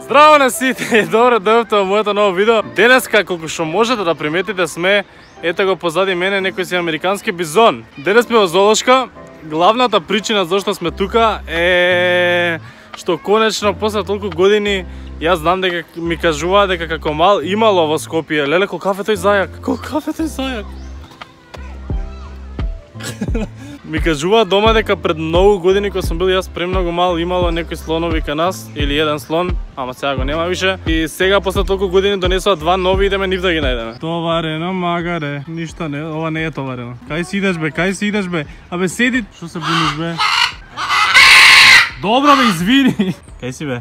Здраво на сите, добро дојавте во моето ново видео. Денеска, колку што можете да приметите, сме, ете го позади мене, некој си американски бизон. Денес сме во зоолошка. Главната причина зашто сме тука е што конечно после толку години јас знам дека ми кажува дека како мал имало во Скопје. Леле, колку кафе тој зајак, колку кафе тој зајак. Ми кажува дома дека пред многу години кога сум бил јас премногу мал имало некои слонови кај нас или еден слон, ама сега го нема више. И сега после толку години донесува два нови, идеме нив да ги најдеме. Товарено магаре, ништо не, ова не е товарено. Кај си идеш бе, кај си идеш бе? Абе седи, што се буниш бе? Добро бе, извини. Кај си бе?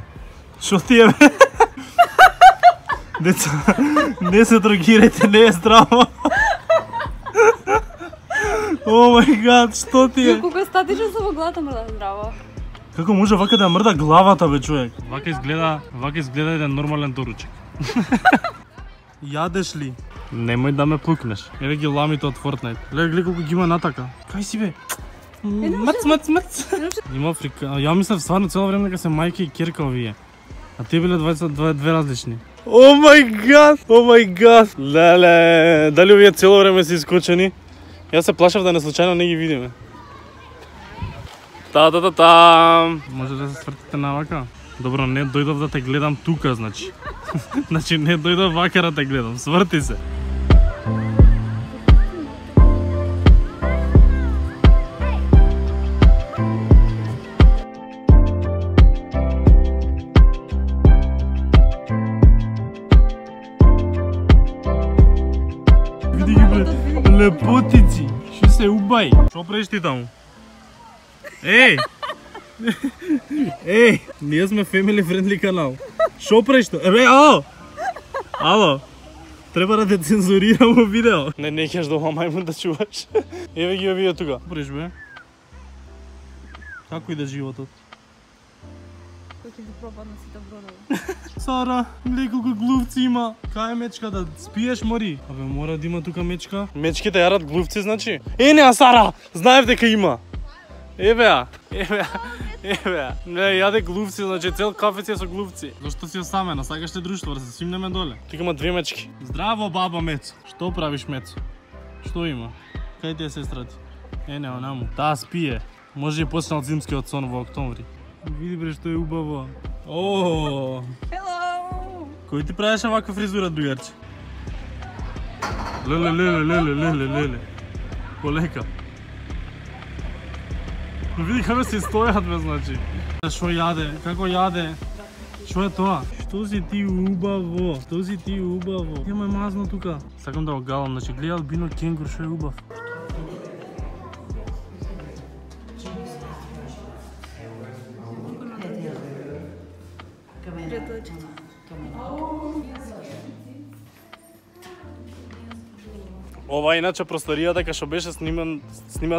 Што ти е бе? Деца, не се дрогирајте, не е здраво. О мај гад, што ти е? Кога статично со во главата мрда здраво. Како може вака да мрда главата бе човек? Вака изгледа еден нормален доручек. Јадеш ли? Немој да ме плукнеш. Еве ги ламите од Fortnite. Гледај колку ги има натака. Кај си бе? Мц. Има Африка. Ја мислев стварно цело време дека се мајка и ќерка овие. А тие биле две различни. О мај гад. Леле, дали овие цело време се искочени? Јас се плашав да не случајно не ги видиме. Та. Може да се свртите на вака? Добро, не дојдов да те гледам тука, значи. Значи не дојдов вака да те гледам, сврти се. Види ги бре, лепотици, шо се убај. Шо правиш ти таму? Еј, ние сме family friendly канал. Шо правиш то? Ало, треба да те цензурирам во видео. Не ќаш дома мајмун да чуваш. Еве ги овие тука. Шо правиш бе? Како иде животот? Кој ќе ги пропадна сите бродови? Сара, гледај колку глувци има. Кај е мечка да спиеш мори? Абе мора да има тука мечка. Мечките јарат глувци значи? Неа Сара, знаев дека има. Еве. Не, јаде глувци, значи цел кафе си е со глувци. Зашто си осамена, сакаш ли друштво, да се свимнеме доле? Тука има две мечки. Здраво баба Мецо. Што правиш Мецо? Што има? Кај ти е сестра ти? Не, онаму. Таа спие. Може и почнал зимскиот сон во октомври. Види бре што е убаво. О! Hello! Кој ти правеше ваква фризура, другарче? Леле. Полека. Види како се стојат бе, значи. Шо јаде? Како јаде? Шо е тоа? Што си ти убаво? Ја ме мазно тука. Сакам да го галам, значи гледа албино кенгур, шо е убав. Ова е иначе просторијата кај што беше сниман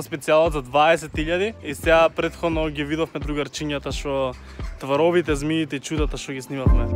специјалот за 20.000 и сега претходно ги видовме другарчињата што тваровите, змиите и чудата што ги снимавме.